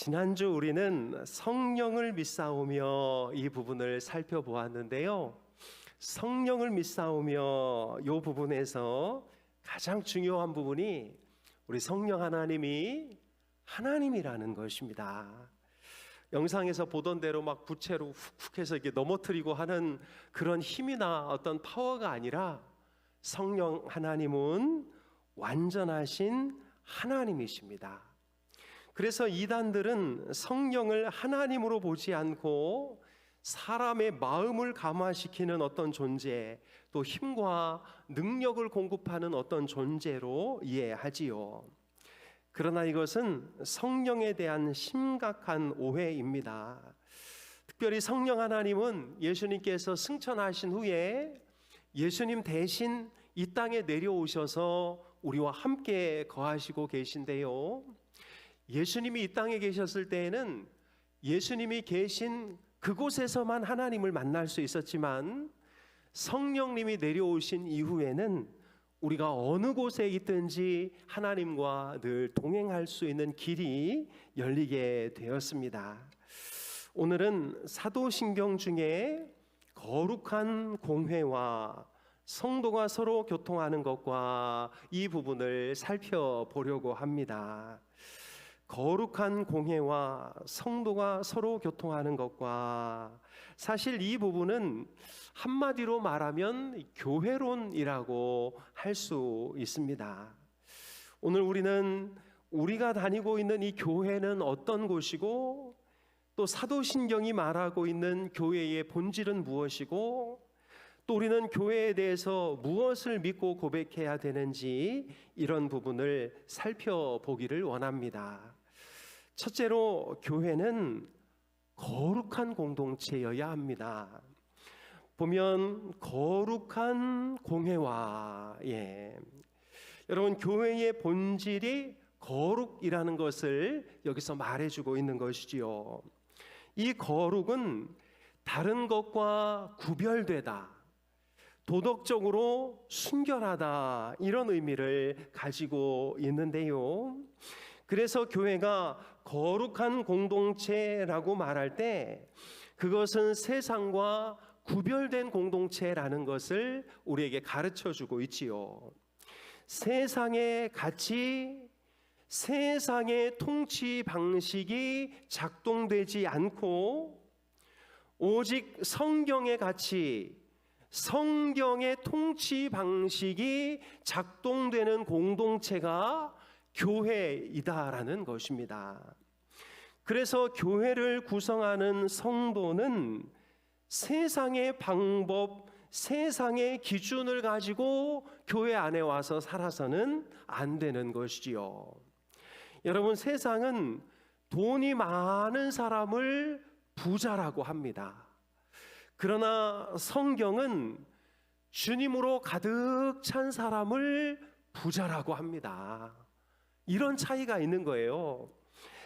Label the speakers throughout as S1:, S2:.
S1: 지난주 우리는 성령을 믿사오며 이 부분을 살펴보았는데요. 성령을 믿사오며 이 부분에서 가장 중요한 부분이 우리 성령 하나님이 하나님이라는 것입니다. 영상에서 보던 대로 막 부채로 훅훅 해서 이렇게 넘어뜨리고 하는 그런 힘이나 어떤 파워가 아니라 성령 하나님은 완전하신 하나님이십니다. 그래서 이단들은 성령을 하나님으로 보지 않고 사람의 마음을 감화시키는 어떤 존재, 또 힘과 능력을 공급하는 어떤 존재로 이해하지요. 그러나 이것은 성령에 대한 심각한 오해입니다. 특별히 성령 하나님은 예수님께서 승천하신 후에 예수님 대신 이 땅에 내려오셔서 우리와 함께 거하시고 계신데요. 예수님이 이 땅에 계셨을 때에는 예수님이 계신 그곳에서만 하나님을 만날 수 있었지만 성령님이 내려오신 이후에는 우리가 어느 곳에 있든지 하나님과 늘 동행할 수 있는 길이 열리게 되었습니다. 오늘은 사도신경 중에 거룩한 공회와 성도가 서로 교통하는 것과 이 부분을 살펴보려고 합니다. 거룩한 공회와 성도가 서로 교통하는 것과, 사실 이 부분은 한마디로 말하면 교회론이라고 할 수 있습니다. 오늘 우리는 우리가 다니고 있는 이 교회는 어떤 곳이고, 또 사도신경이 말하고 있는 교회의 본질은 무엇이고, 또 우리는 교회에 대해서 무엇을 믿고 고백해야 되는지 이런 부분을 살펴보기를 원합니다. 첫째로 교회는 거룩한 공동체여야 합니다. 보면 거룩한 공회와, 여러분, 교회의 본질이 거룩이라는 것을 여기서 말해주고 있는 것이지요. 이 거룩은 다른 것과 구별되다, 도덕적으로 순결하다, 이런 의미를 가지고 있는데요. 그래서 교회가 거룩한 공동체라고 말할 때 그것은 세상과 구별된 공동체라는 것을 우리에게 가르쳐주고 있지요. 세상의 가치, 세상의 통치 방식이 작동되지 않고 오직 성경의 가치, 성경의 통치 방식이 작동되는 공동체가 교회이다라는 것입니다. 그래서 교회를 구성하는 성도는 세상의 방법, 세상의 기준을 가지고 교회 안에 와서 살아서는 안 되는 것이지요. 여러분, 세상은 돈이 많은 사람을 부자라고 합니다. 그러나 성경은 주님으로 가득 찬 사람을 부자라고 합니다. 이런 차이가 있는 거예요.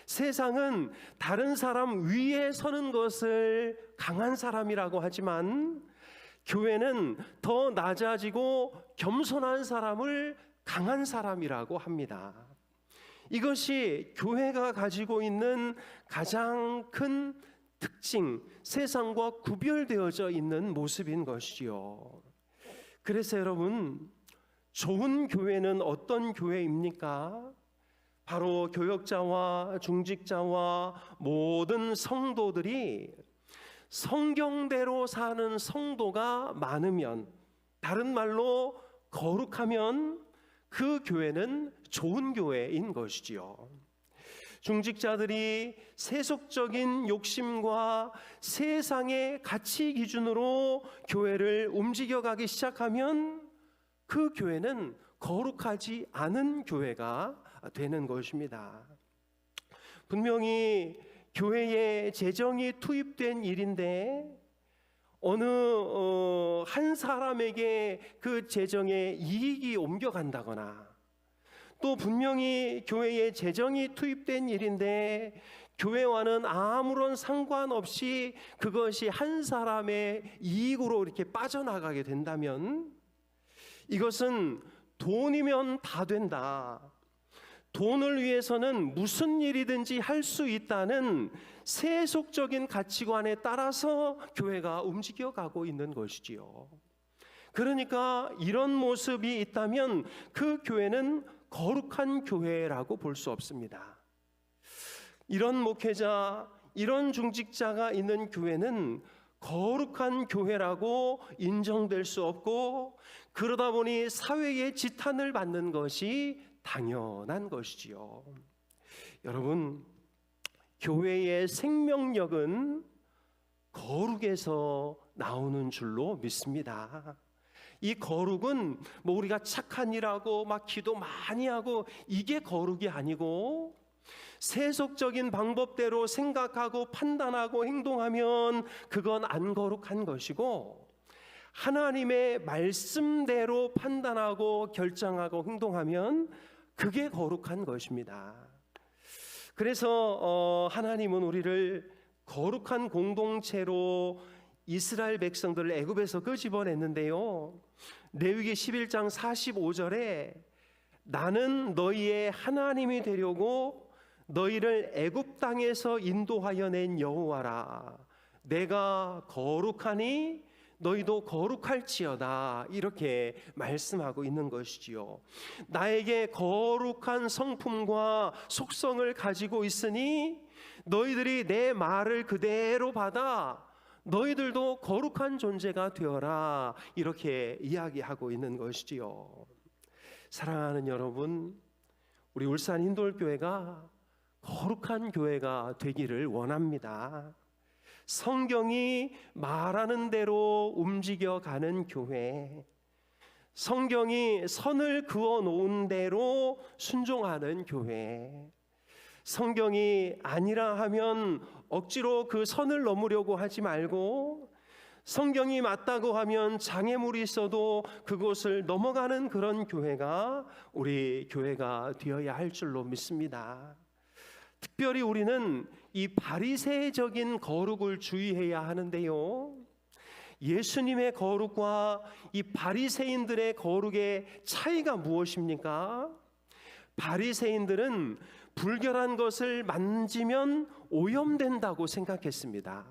S1: 세상은 다른 사람 위에 서는 것을 강한 사람이라고 하지만 교회는 더 낮아지고 겸손한 사람을 강한 사람이라고 합니다. 이것이 교회가 가지고 있는 가장 큰 특징, 세상과 구별되어져 있는 모습인 것이지요. 그래서 여러분, 좋은 교회는 어떤 교회입니까? 바로 교역자와 중직자와 모든 성도들이 성경대로 사는 성도가 많으면, 다른 말로 거룩하면 그 교회는 좋은 교회인 것이지요. 중직자들이 세속적인 욕심과 세상의 가치 기준으로 교회를 움직여가기 시작하면 그 교회는 거룩하지 않은 교회가 되는 것입니다. 분명히 교회에 재정이 투입된 일인데 어느 한 사람에게 그 재정의 이익이 옮겨간다거나, 또 분명히 교회에 재정이 투입된 일인데 교회와는 아무런 상관없이 그것이 한 사람의 이익으로 이렇게 빠져나가게 된다면 이것은 돈이면 다 된다, 돈을 위해서는 무슨 일이든지 할 수 있다는 세속적인 가치관에 따라서 교회가 움직여가고 있는 것이지요. 그러니까 이런 모습이 있다면 그 교회는 거룩한 교회라고 볼 수 없습니다. 이런 목회자, 이런 중직자가 있는 교회는 거룩한 교회라고 인정될 수 없고, 그러다 보니 사회의 지탄을 받는 것이 당연한 것이지요. 여러분, 교회의 생명력은 거룩에서 나오는 줄로 믿습니다. 이 거룩은 뭐 우리가 착한 일하고 막 기도 많이 하고 이게 거룩이 아니고, 세속적인 방법대로 생각하고 판단하고 행동하면 그건 안 거룩한 것이고, 하나님의 말씀대로 판단하고 결정하고 행동하면 그게 거룩한 것입니다. 그래서 하나님은 우리를 거룩한 공동체로 이스라엘 백성들을 애굽에서 끄집어냈는데요, 레위기 11장 45절에 나는 너희의 하나님이 되려고 너희를 애굽 땅에서 인도하여 낸 여호와라, 내가 거룩하니 너희도 거룩할지어다, 이렇게 말씀하고 있는 것이지요. 나에게 거룩한 성품과 속성을 가지고 있으니 너희들이 내 말을 그대로 받아 너희들도 거룩한 존재가 되어라, 이렇게 이야기하고 있는 것이지요. 사랑하는 여러분, 우리 울산 힌돌교회가 거룩한 교회가 되기를 원합니다. 성경이 말하는 대로 움직여가는 교회, 성경이 선을 그어 놓은 대로 순종하는 교회, 성경이 아니라 하면 억지로 그 선을 넘으려고 하지 말고, 성경이 맞다고 하면 장애물이 있어도 그곳을 넘어가는 그런 교회가 우리 교회가 되어야 할 줄로 믿습니다. 특별히 우리는 이 바리새적인 거룩을 주의해야 하는데요, 예수님의 거룩과 이 바리새인들의 거룩의 차이가 무엇입니까? 바리새인들은 불결한 것을 만지면 오염된다고 생각했습니다.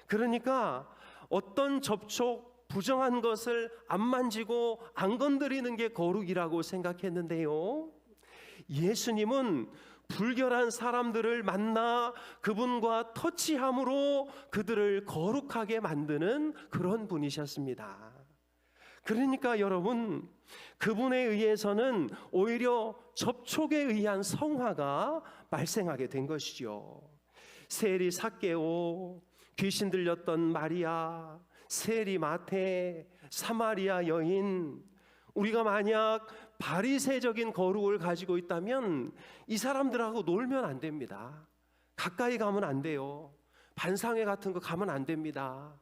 S1: 그러니까 어떤 접촉, 부정한 것을 안 만지고 안 건드리는 게 거룩이라고 생각했는데요, 예수님은 불결한 사람들을 만나 그분과 터치함으로 그들을 거룩하게 만드는 그런 분이셨습니다. 그러니까 여러분, 그분에 의해서는 오히려 접촉에 의한 성화가 발생하게 된 것이죠. 세리 삭개오, 귀신 들렸던 마리아, 세리 마태, 사마리아 여인, 우리가 만약 바리새적인 거룩을 가지고 있다면 이 사람들하고 놀면 안 됩니다. 가까이 가면 안 돼요. 반상회 같은 거 가면 안 됩니다.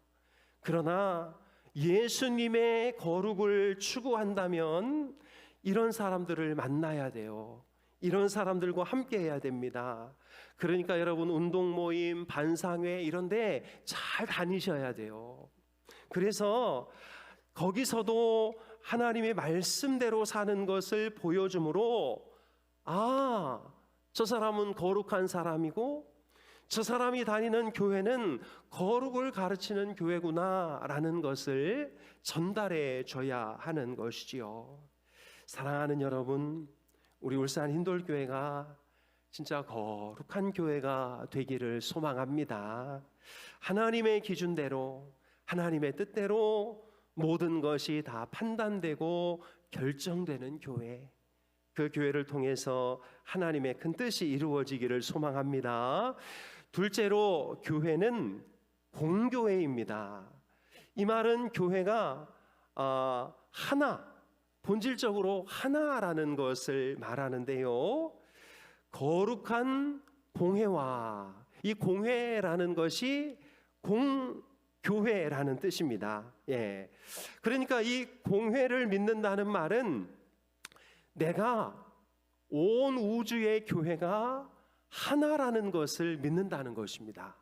S1: 그러나 예수님의 거룩을 추구한다면 이런 사람들을 만나야 돼요. 이런 사람들과 함께 해야 됩니다. 그러니까 여러분, 운동 모임, 반상회 이런 데 잘 다니셔야 돼요. 그래서 거기서도 하나님의 말씀대로 사는 것을 보여주므로, 아, 저 사람은 거룩한 사람이고 저 사람이 다니는 교회는 거룩을 가르치는 교회구나 라는 것을 전달해 줘야 하는 것이지요. 사랑하는 여러분, 우리 울산 힌돌교회가 진짜 거룩한 교회가 되기를 소망합니다. 하나님의 기준대로, 하나님의 뜻대로 모든 것이 다 판단되고 결정되는 교회, 그 교회를 통해서 하나님의 큰 뜻이 이루어지기를 소망합니다. 둘째로, 교회는 공교회입니다. 이 말은 교회가 하나, 본질적으로 하나라는 것을 말하는데요, 거룩한 공회와, 이 공회라는 것이 공교회라는 뜻입니다. 예. 그러니까 이 공회를 믿는다는 말은 내가 온 우주의 교회가 하나라는 것을 믿는다는 것입니다.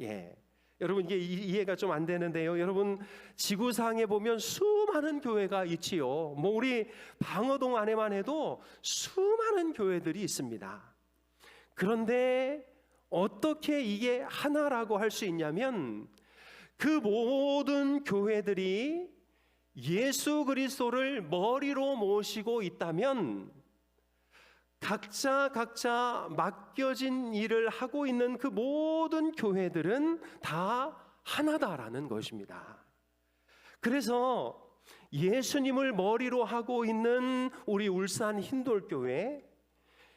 S1: 예. 여러분, 이게 이해가 좀 안 되는데요, 여러분, 지구상에 보면 수많은 수많은 교회가 있지요. 뭐 우리 방어동 안에만 해도 수많은 교회들이 있습니다. 그런데 어떻게 이게 하나라고 할 수 있냐면 그 모든 교회들이 예수 그리스도를 머리로 모시고 있다면 각자 맡겨진 일을 하고 있는 그 모든 교회들은 다 하나다라는 것입니다. 그래서 예수님을 머리로 하고 있는 우리 울산 흰돌교회,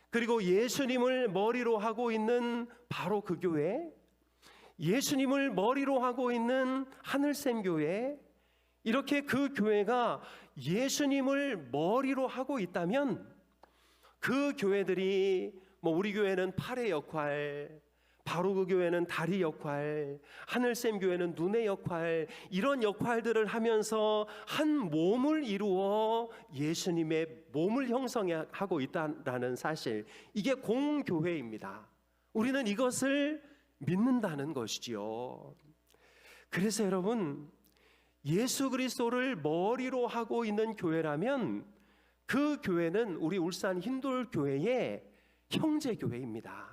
S1: 그리고 예수님을 머리로 하고 있는 바로 그 교회, 예수님을 머리로 하고 있는 하늘샘 교회, 이렇게 그 교회가 예수님을 머리로 하고 있다면 그 교회들이 뭐 우리 교회는 팔의 역할, 바로 그 교회는 다리 역할, 하늘샘 교회는 눈의 역할, 이런 역할들을 하면서 한 몸을 이루어 예수님의 몸을 형성하고 있다는 사실, 이게 공교회입니다. 우리는 이것을 믿는다는 것이지요. 그래서 여러분, 예수 그리스도를 머리로 하고 있는 교회라면 그 교회는 우리 울산 흰돌교회의 형제교회입니다.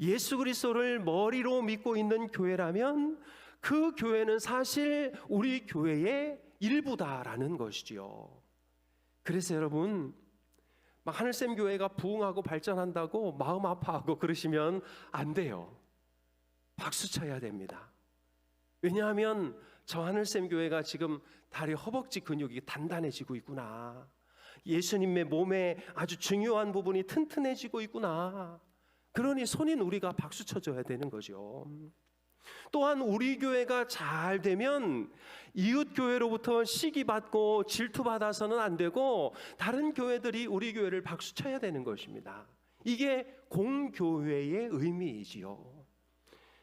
S1: 예수 그리스도를 머리로 믿고 있는 교회라면 그 교회는 사실 우리 교회의 일부다라는 것이지요. 그래서 여러분, 막 하늘샘 교회가 부흥하고 발전한다고 마음 아파하고 그러시면 안 돼요. 박수 쳐야 됩니다. 왜냐하면 저 하늘샘 교회가 지금 다리 허벅지 근육이 단단해지고 있구나, 예수님의 몸에 아주 중요한 부분이 튼튼해지고 있구나, 그러니 손인 우리가 박수 쳐줘야 되는 거죠. 또한 우리 교회가 잘 되면 이웃 교회로부터 시기받고 질투받아서는 안 되고 다른 교회들이 우리 교회를 박수 쳐야 되는 것입니다. 이게 공교회의 의미이지요.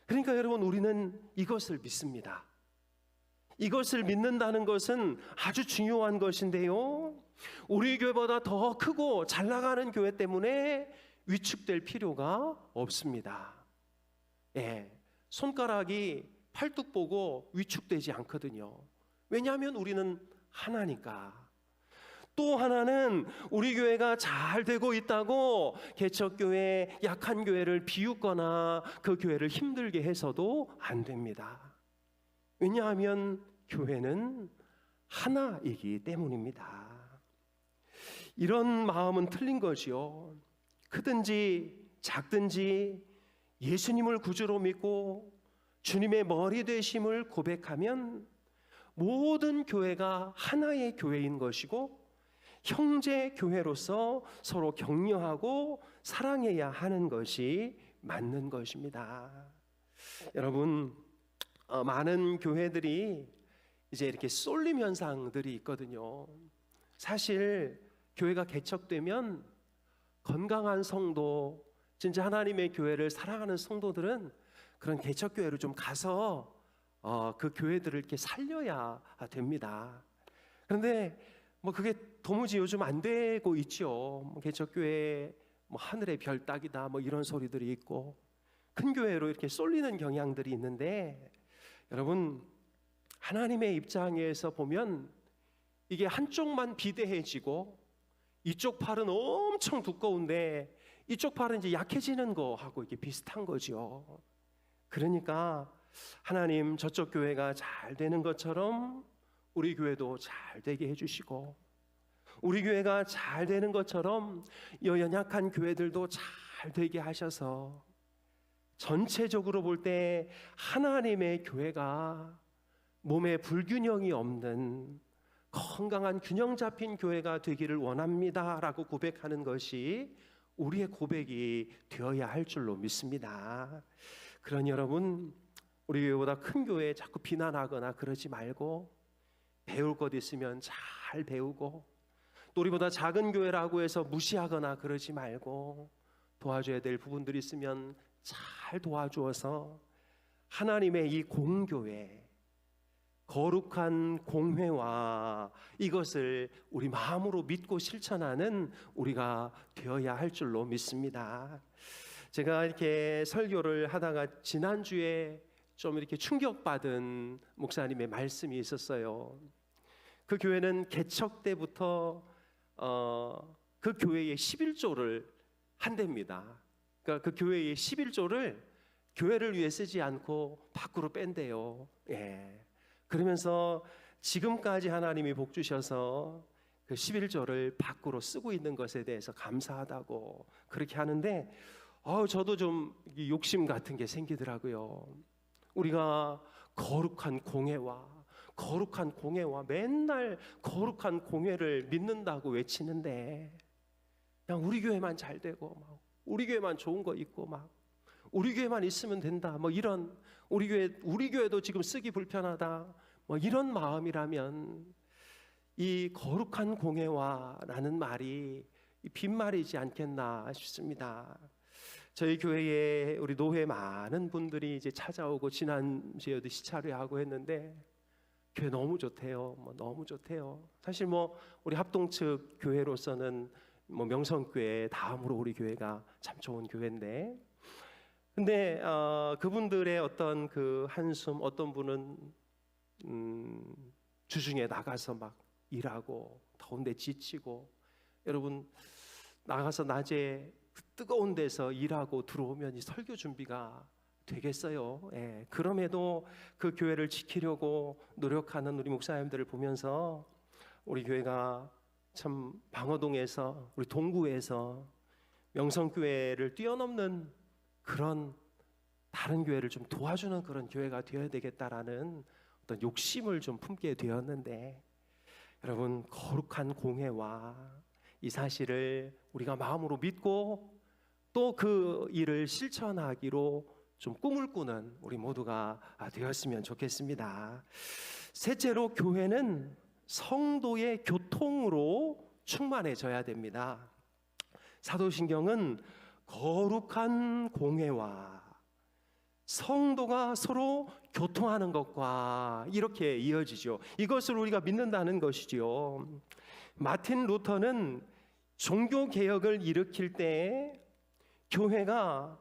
S1: 그러니까 여러분, 우리는 이것을 믿습니다. 이것을 믿는다는 것은 아주 중요한 것인데요, 우리 교회보다 더 크고 잘 나가는 교회 때문에 위축될 필요가 없습니다. 손가락이 팔뚝 보고 위축되지 않거든요. 왜냐하면 우리는 하나니까. 또 하나는 우리 교회가 잘 되고 있다고 개척교회, 약한 교회를 비웃거나 그 교회를 힘들게 해서도 안 됩니다. 왜냐하면 교회는 하나이기 때문입니다. 이런 마음은 틀린 것이요, 크든지 작든지 예수님을 구주로 믿고 주님의 머리 되심을 고백하면 모든 교회가 하나의 교회인 것이고 형제 교회로서 서로 격려하고 사랑해야 하는 것이 맞는 것입니다. 여러분, 많은 교회들이 이제 이렇게 쏠림 현상들이 있거든요. 사실 교회가 개척되면 건강한 성도, 진짜 하나님의 교회를 사랑하는 성도들은 그런 개척교회로 좀 가서 그 교회들을 이렇게 살려야 됩니다. 그런데 뭐 그게 도무지 요즘 안 되고 있죠. 개척교회 뭐 하늘의 별 따기다 뭐 이런 소리들이 있고 큰 교회로 이렇게 쏠리는 경향들이 있는데, 여러분, 하나님의 입장에서 보면 이게 한쪽만 비대해지고 이쪽 팔은 엄청 두꺼운데 이쪽 팔은 이제 약해지는 거하고 이게 비슷한 거죠. 그러니까 하나님 저쪽 교회가 잘 되는 것처럼 우리 교회도 잘 되게 해주시고, 우리 교회가 잘 되는 것처럼 연약한 교회들도 잘 되게 하셔서 전체적으로 볼 때 하나님의 교회가 몸에 불균형이 없는 건강한 균형 잡힌 교회가 되기를 원합니다라고 고백하는 것이 우리의 고백이 되어야 할 줄로 믿습니다. 그러니 여러분, 우리 교회보다 큰 교회에 자꾸 비난하거나 그러지 말고 배울 것 있으면 잘 배우고, 또 우리보다 작은 교회라고 해서 무시하거나 그러지 말고 도와줘야 될 부분들이 있으면 잘 도와주어서 하나님의 이 공교회, 거룩한 공회와 이것을 우리 마음으로 믿고 실천하는 우리가 되어야 할 줄로 믿습니다. 제가 이렇게 설교를 하다가 지난주에 좀 이렇게 충격받은 목사님의 말씀이 있었어요. 그 교회는 개척 때부터 그 교회의 11조를 한답니다. 그러니까 그 교회의 11조를 교회를 위해 쓰지 않고 밖으로 뺀대요. 예. 그러면서 지금까지 하나님이 복 주셔서 그 11조를 밖으로 쓰고 있는 것에 대해서 감사하다고 그렇게 하는데, 저도 좀 욕심 같은 게 생기더라고요. 우리가 거룩한 공회와 맨날 거룩한 공회를 믿는다고 외치는데, 그냥 우리 교회만 잘 되고 막 우리 교회만 좋은 거 있고 막 우리 교회만 있으면 된다, 뭐 이런, 우리 교회도 지금 쓰기 불편하다, 뭐 이런 마음이라면 이 거룩한 공회와라는 말이 빈말이지 않겠나 싶습니다. 저희 교회에 우리 노회 많은 분들이 이제 찾아오고 지난주에도 시차례하고 했는데 교회 너무 좋대요. 너무 좋대요. 사실 우리 합동 측 교회로서는 명성교회 다음으로 우리 교회가 참 좋은 교회인데, 근데 그분들의 어떤 그 한숨, 어떤 분은 주중에 나가서 막 일하고 더운데 지치고, 여러분 나가서 낮에 뜨거운 데서 일하고 들어오면 이 설교 준비가 되겠어요. 예. 그럼에도 그 교회를 지키려고 노력하는 우리 목사님들을 보면서 우리 교회가 참 방어동에서, 우리 동구에서 명성교회를 뛰어넘는 그런 다른 교회를 좀 도와주는 그런 교회가 되어야 되겠다라는 어떤 욕심을 좀 품게 되었는데, 여러분 거룩한 공회와 이 사실을 우리가 마음으로 믿고 또 그 일을 실천하기로 좀 꿈을 꾸는 우리 모두가 되었으면 좋겠습니다. 셋째로, 교회는 성도의 교통으로 충만해져야 됩니다. 사도신경은 거룩한 공회와 성도가 서로 교통하는 것과 이렇게 이어지죠. 이것을 우리가 믿는다는 것이죠. 마틴 루터는 종교개혁을 일으킬 때 교회가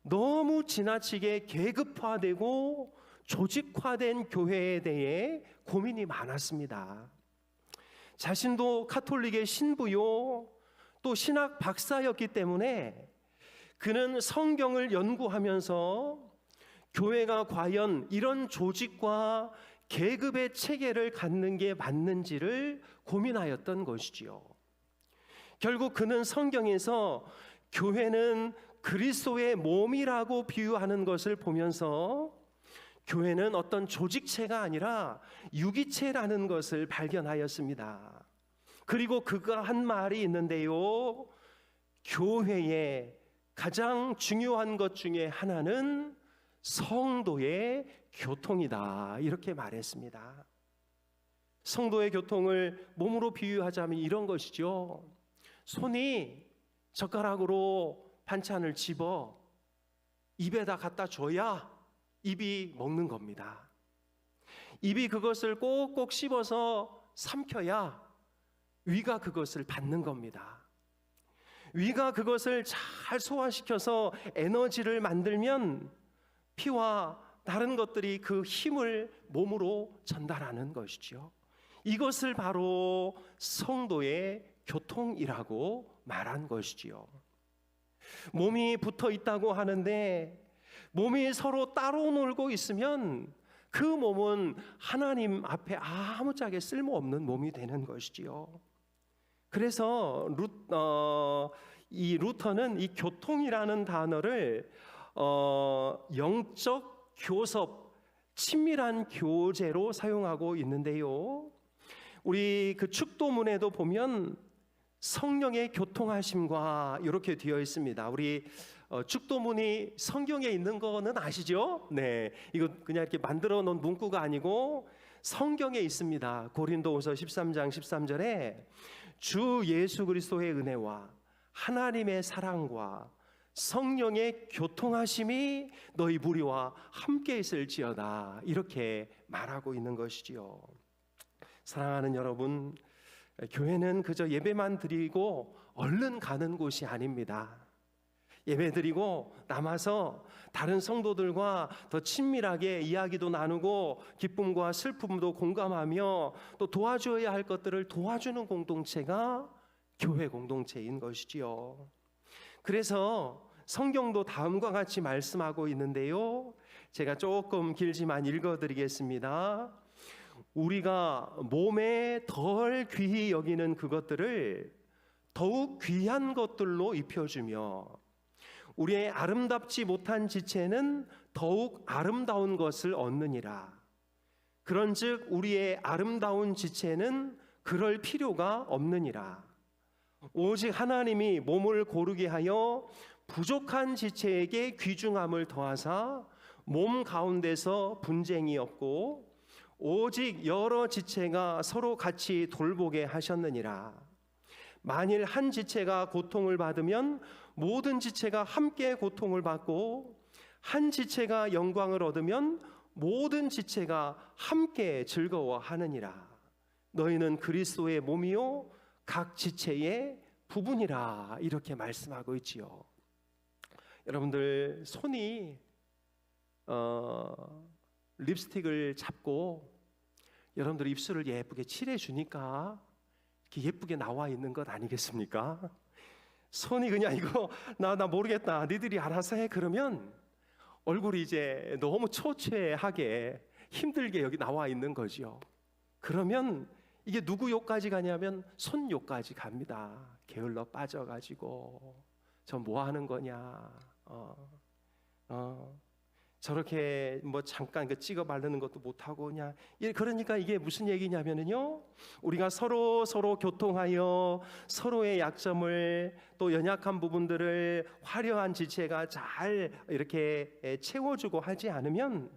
S1: 너무 지나치게 계급화되고 조직화된 교회에 대해 고민이 많았습니다. 자신도 카톨릭의 신부요, 또 신학 박사였기 때문에 그는 성경을 연구하면서 교회가 과연 이런 조직과 계급의 체계를 갖는 게 맞는지를 고민하였던 것이지요. 결국 그는 성경에서 교회는 그리스도의 몸이라고 비유하는 것을 보면서 교회는 어떤 조직체가 아니라 유기체라는 것을 발견하였습니다. 그리고 그가 한 말이 있는데요, 교회의 가장 중요한 것 중에 하나는 성도의 교통이다, 이렇게 말했습니다. 성도의 교통을 몸으로 비유하자면 이런 것이죠. 손이 젓가락으로 반찬을 집어 입에다 갖다 줘야 입이 먹는 겁니다. 입이 그것을 꼭꼭 씹어서 삼켜야 위가 그것을 받는 겁니다. 위가 그것을 잘 소화시켜서 에너지를 만들면 피와 다른 것들이 그 힘을 몸으로 전달하는 것이죠. 이것을 바로 성도의 교통이라고 말한 것이지요. 몸이 붙어 있다고 하는데 몸이 서로 따로 놀고 있으면 그 몸은 하나님 앞에 아무짝에 쓸모없는 몸이 되는 것이지요. 그래서 이 루터는 이 교통이라는 단어를 영적 교섭, 친밀한 교제로 사용하고 있는데요, 우리 그 축도문에도 보면 성령의 교통하심과 이렇게 되어 있습니다. 우리 축도문이 성경에 있는 거는 아시죠? 네, 이거 그냥 이렇게 만들어 놓은 문구가 아니고 성경에 있습니다. 고린도후서 13장 13절에 주 예수 그리스도의 은혜와 하나님의 사랑과 성령의 교통하심이 너희 무리와 함께 있을지어다, 이렇게 말하고 있는 것이지요. 사랑하는 여러분, 교회는 그저 예배만 드리고 얼른 가는 곳이 아닙니다. 예배드리고 남아서 다른 성도들과 더 친밀하게 이야기도 나누고 기쁨과 슬픔도 공감하며 또 도와줘야 할 것들을 도와주는 공동체가 교회 공동체인 것이지요. 그래서 성경도 다음과 같이 말씀하고 있는데요, 제가 조금 길지만 읽어드리겠습니다. 우리가 몸에 덜 귀히 여기는 그것들을 더욱 귀한 것들로 입혀주며 우리의 아름답지 못한 지체는 더욱 아름다운 것을 얻느니라. 그런즉 우리의 아름다운 지체는 그럴 필요가 없느니라. 오직 하나님이 몸을 고르게 하여 부족한 지체에게 귀중함을 더하사 몸 가운데서 분쟁이 없고 오직 여러 지체가 서로 같이 돌보게 하셨느니라. 만일 한 지체가 고통을 받으면 모든 지체가 함께 고통을 받고 한 지체가 영광을 얻으면 모든 지체가 함께 즐거워하느니라. 너희는 그리스도의 몸이요 각 지체의 부분이라. 이렇게 말씀하고 있지요. 여러분들 손이 립스틱을 잡고 여러분들 입술을 예쁘게 칠해 주니까 이렇게 예쁘게 나와 있는 것 아니겠습니까? 손이 그냥 이거 나 모르겠다, 니들이 알아서 해, 그러면 얼굴이 이제 너무 초췌하게 힘들게 여기 나와 있는 거죠. 그러면 이게 누구 욕까지 가냐면 손 욕까지 갑니다. 게을러 빠져가지고 저 뭐 하는 거냐, 저렇게 뭐 잠깐 그 찍어 바르는 것도 못하고 그냥. 그러니까 이게 무슨 얘기냐면요, 우리가 서로 교통하여 서로의 약점을 또 연약한 부분들을 화려한 지체가 잘 이렇게 채워주고 하지 않으면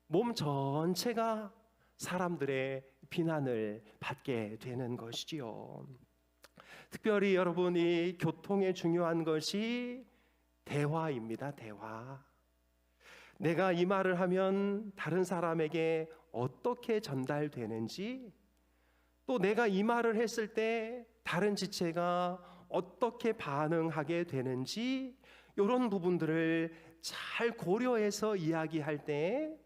S1: 몸 전체가 사람들의 비난을 받게 되는 것이지요. 특별히 여러분이 교통에 중요한 것이 대화입니다. 대화. 내가 이 말을 하면 다른 사람에게 어떻게 전달되는지, 또 내가 이 말을 했을 때 다른 지체가 어떻게 반응하게 되는지, 이런 부분들을 잘 고려해서 이야기할 때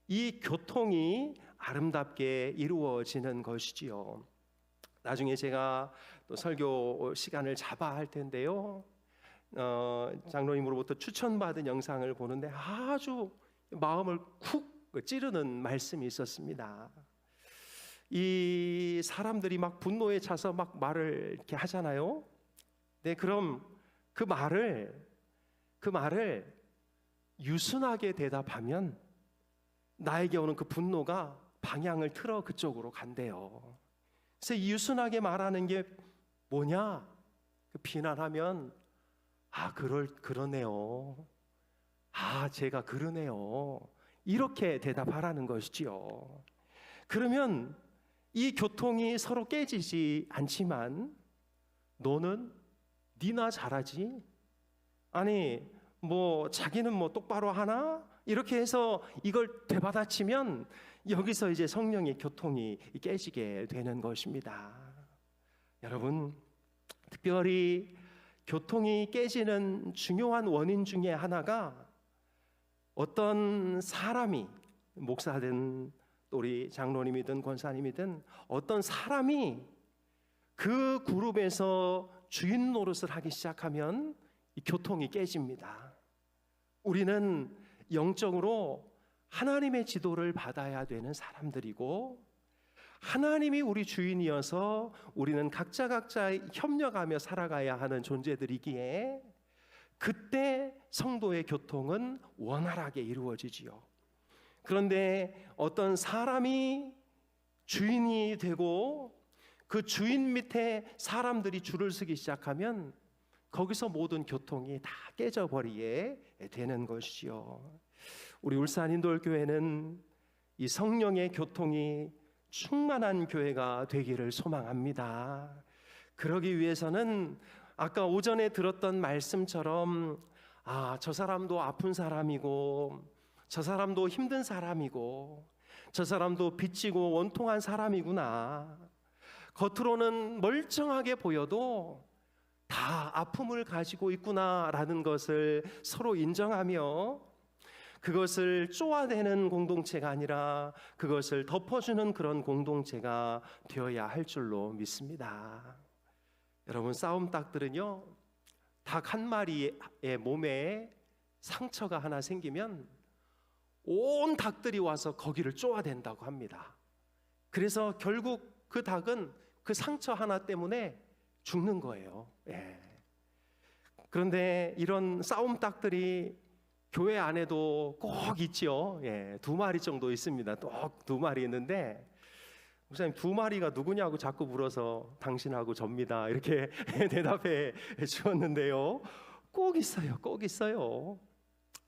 S1: 이 교통이 아름답게 이루어지는 것이지요. 나중에 제가 또 설교 시간을 잡아 할 텐데요, 장로님으로부터 추천받은 영상을 보는데 아주 마음을 쿡 찌르는 말씀이 있었습니다. 이 사람들이 막 분노에 차서 막 말을 이렇게 하잖아요. 네, 그럼 그 말을 유순하게 대답하면 나에게 오는 그 분노가 방향을 틀어 그쪽으로 간대요. 그래서 이 유순하게 말하는 게 뭐냐? 비난하면 그러네요. 제가 그러네요. 이렇게 대답하라는 것이지요. 그러면 이 교통이 서로 깨지지 않지만, 너는 니나 잘하지? 아니 뭐 자기는 뭐 똑바로 하나? 이렇게 해서 이걸 되받아치면 여기서 이제 성령의 교통이 깨지게 되는 것입니다. 여러분, 특별히 교통이 깨지는 중요한 원인 중에 하나가 어떤 사람이, 목사든 우리 장로님이든 권사님이든 어떤 사람이 그 그룹에서 주인 노릇을 하기 시작하면 이 교통이 깨집니다. 우리는 영적으로 하나님의 지도를 받아야 되는 사람들이고, 하나님이 우리 주인이어서 우리는 각자 협력하며 살아가야 하는 존재들이기에 그때 성도의 교통은 원활하게 이루어지지요. 그런데 어떤 사람이 주인이 되고 그 주인 밑에 사람들이 줄을 서기 시작하면 거기서 모든 교통이 다 깨져버리게 되는 것이요. 우리 울산 인돌교회는 이 성령의 교통이 충만한 교회가 되기를 소망합니다. 그러기 위해서는 아까 오전에 들었던 말씀처럼 저 사람도 아픈 사람이고, 저 사람도 힘든 사람이고, 저 사람도 빚지고 원통한 사람이구나, 겉으로는 멀쩡하게 보여도 다 아픔을 가지고 있구나라는 것을 서로 인정하며 그것을 쪼아내는 공동체가 아니라 그것을 덮어주는 그런 공동체가 되어야 할 줄로 믿습니다. 여러분, 싸움 닭들은요, 닭 한 마리의 몸에 상처가 하나 생기면 온 닭들이 와서 거기를 쪼아댄다고 합니다. 그래서 결국 그 닭은 그 상처 하나 때문에 죽는 거예요. 예. 그런데 이런 싸움 닭들이 교회 안에도 꼭 있죠. 예, 2마리 정도 있습니다. 꼭 2마리 있는데, 목사님 2마리가 누구냐고 자꾸 물어서 당신하고 접니다 이렇게 대답해 주었는데요, 꼭 있어요. 꼭 있어요.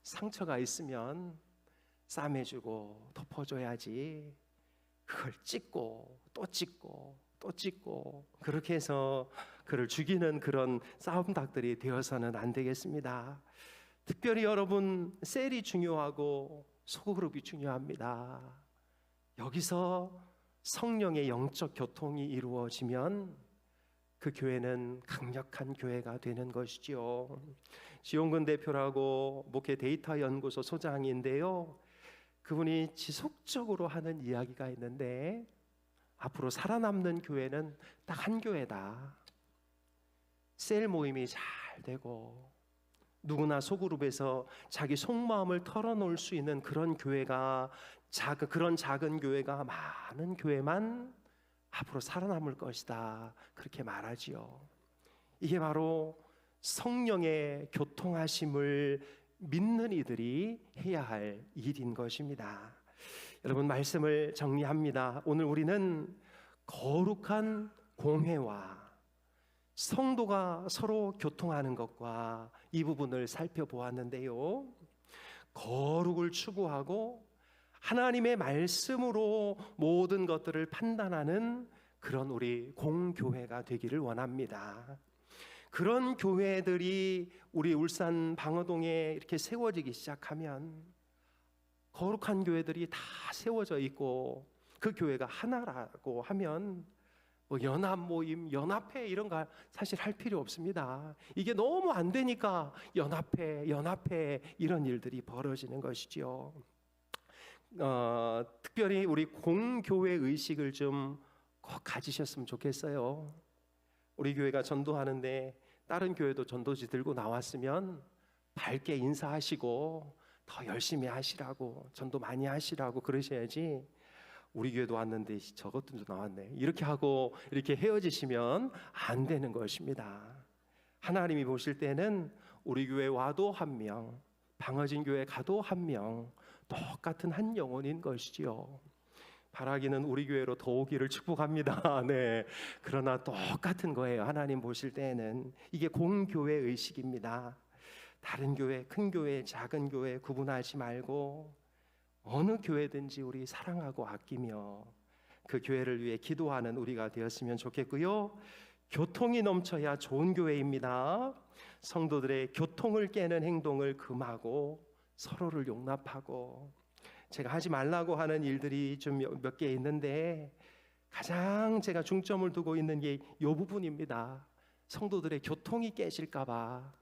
S1: 상처가 있으면 싸매주고 덮어줘야지, 그걸 찢고 또 찢고 또 찢고 그렇게 해서 그를 죽이는 그런 싸움 닭들이 되어서는 안 되겠습니다. 특별히 여러분, 셀이 중요하고 소그룹이 중요합니다. 여기서 성령의 영적 교통이 이루어지면 그 교회는 강력한 교회가 되는 것이지요. 지용근 대표라고 목회 데이터 연구소 소장인데요, 그분이 지속적으로 하는 이야기가 있는데, 앞으로 살아남는 교회는 딱 한 교회다. 셀 모임이 잘 되고 누구나 소그룹에서 자기 속마음을 털어놓을 수 있는 그런 교회가, 그런 작은 교회가 많은 교회만 앞으로 살아남을 것이다, 그렇게 말하지요. 이게 바로 성령의 교통하심을 믿는 이들이 해야 할 일인 것입니다. 여러분, 말씀을 정리합니다. 오늘 우리는 거룩한 공회와 성도가 서로 교통하는 것과 이 부분을 살펴보았는데요, 거룩을 추구하고 하나님의 말씀으로 모든 것들을 판단하는 그런 우리 공교회가 되기를 원합니다. 그런 교회들이 우리 울산 방어동에 이렇게 세워지기 시작하면, 거룩한 교회들이 다 세워져 있고 그 교회가 하나라고 하면 뭐 연합 모임, 연합회 이런 거 사실 할 필요 없습니다. 이게 너무 안 되니까 연합회 이런 일들이 벌어지는 것이죠. 특별히 우리 공교회 의식을 좀 꼭 가지셨으면 좋겠어요. 우리 교회가 전도하는데 다른 교회도 전도지 들고 나왔으면 밝게 인사하시고 더 열심히 하시라고, 전도 많이 하시라고 그러셔야지, 우리 교회도 왔는데 저것도 나왔네 이렇게 하고 이렇게 헤어지시면 안 되는 것입니다. 하나님이 보실 때는 우리 교회 와도 한 명, 방어진 교회 가도 한 명, 똑같은 한 영혼인 것이지요. 바라기는 우리 교회로 더 오기를 축복합니다. 네. 그러나 똑같은 거예요. 하나님 보실 때는 이게 공교회 의식입니다. 다른 교회, 큰 교회, 작은 교회 구분하지 말고 어느 교회든지 우리 사랑하고 아끼며 그 교회를 위해 기도하는 우리가 되었으면 좋겠고요. 교통이 넘쳐야 좋은 교회입니다. 성도들의 교통을 깨는 행동을 금하고 서로를 용납하고, 제가 하지 말라고 하는 일들이 좀 몇 개 있는데 가장 제가 중점을 두고 있는 게 이 부분입니다. 성도들의 교통이 깨질까 봐.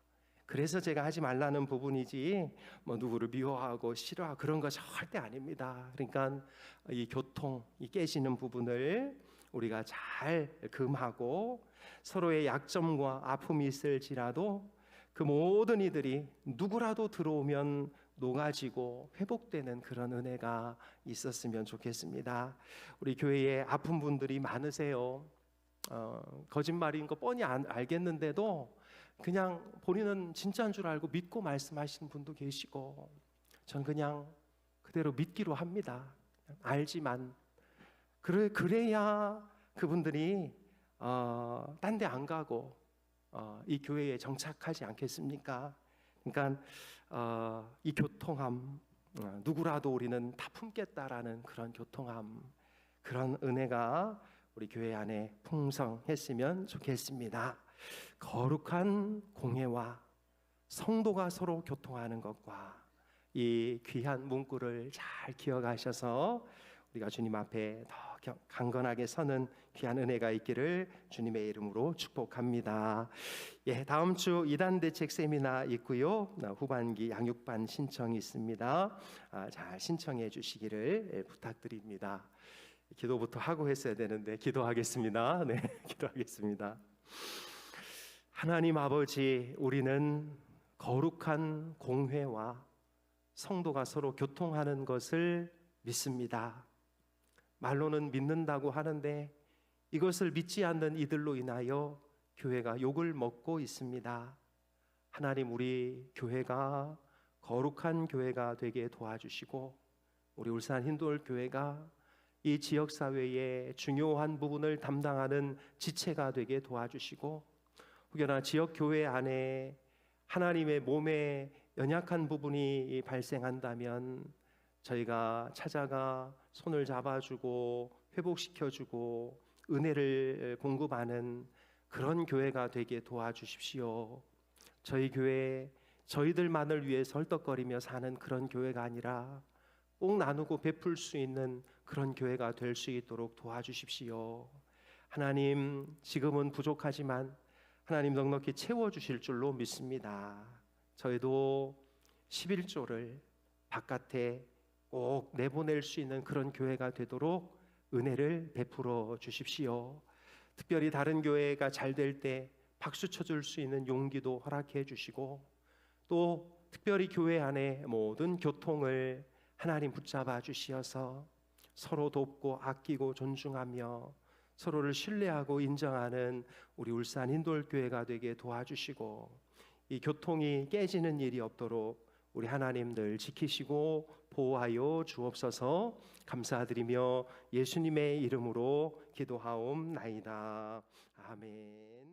S1: 그래서 제가 하지 말라는 부분이지 뭐 누구를 미워하고 싫어하고 그런 거 절대 아닙니다. 그러니까 이 교통, 이 깨지는 부분을 우리가 잘 금하고 서로의 약점과 아픔이 있을지라도 그 모든 이들이 누구라도 들어오면 녹아지고 회복되는 그런 은혜가 있었으면 좋겠습니다. 우리 교회에 아픈 분들이 많으세요. 거짓말인 거 뻔히 알겠는데도 그냥 본인은 진짜인 줄 알고 믿고 말씀하시는 분도 계시고, 전 그냥 그대로 믿기로 합니다. 알지만 그래야 그분들이 딴 데 안 가고 이 교회에 정착하지 않겠습니까? 그러니까 이 교통함, 누구라도 우리는 다 품겠다라는 그런 교통함, 그런 은혜가 우리 교회 안에 풍성했으면 좋겠습니다. 거룩한 공회와 성도가 서로 교통하는 것과 이 귀한 문구를 잘 기억하셔서 우리가 주님 앞에 더 강건하게 서는 귀한 은혜가 있기를 주님의 이름으로 축복합니다. 예, 다음 주 이단 대책 세미나 있고요. 후반기 양육반 신청이 있습니다. 잘 신청해 주시기를 부탁드립니다. 기도부터 하고 했어야 되는데 기도하겠습니다. 네, 기도하겠습니다. 하나님 아버지, 우리는 거룩한 공회와 성도가 서로 교통하는 것을 믿습니다. 말로는 믿는다고 하는데 이것을 믿지 않는 이들로 인하여 교회가 욕을 먹고 있습니다. 하나님, 우리 교회가 거룩한 교회가 되게 도와주시고 우리 울산 힌돌 교회가 이 지역사회의 중요한 부분을 담당하는 지체가 되게 도와주시고, 혹여나 지역교회 안에 하나님의 몸에 연약한 부분이 발생한다면 저희가 찾아가 손을 잡아주고 회복시켜주고 은혜를 공급하는 그런 교회가 되게 도와주십시오. 저희 교회, 저희들만을 위해 설떡거리며 사는 그런 교회가 아니라 꼭 나누고 베풀 수 있는 그런 교회가 될 수 있도록 도와주십시오. 하나님, 지금은 부족하지만 하나님 넉넉히 채워주실 줄로 믿습니다. 저희도 11조를 바깥에 꼭 내보낼 수 있는 그런 교회가 되도록 은혜를 베풀어 주십시오. 특별히 다른 교회가 잘 될 때 박수 쳐줄 수 있는 용기도 허락해 주시고, 또 특별히 교회 안에 모든 교통을 하나님 붙잡아 주시어서 서로 돕고 아끼고 존중하며 서로를 신뢰하고 인정하는 우리 울산 힌돌교회가 되게 도와주시고, 이 교통이 깨지는 일이 없도록 우리 하나님 늘 지키시고 보호하여 주옵소서. 감사드리며 예수님의 이름으로 기도하옵나이다. 아멘.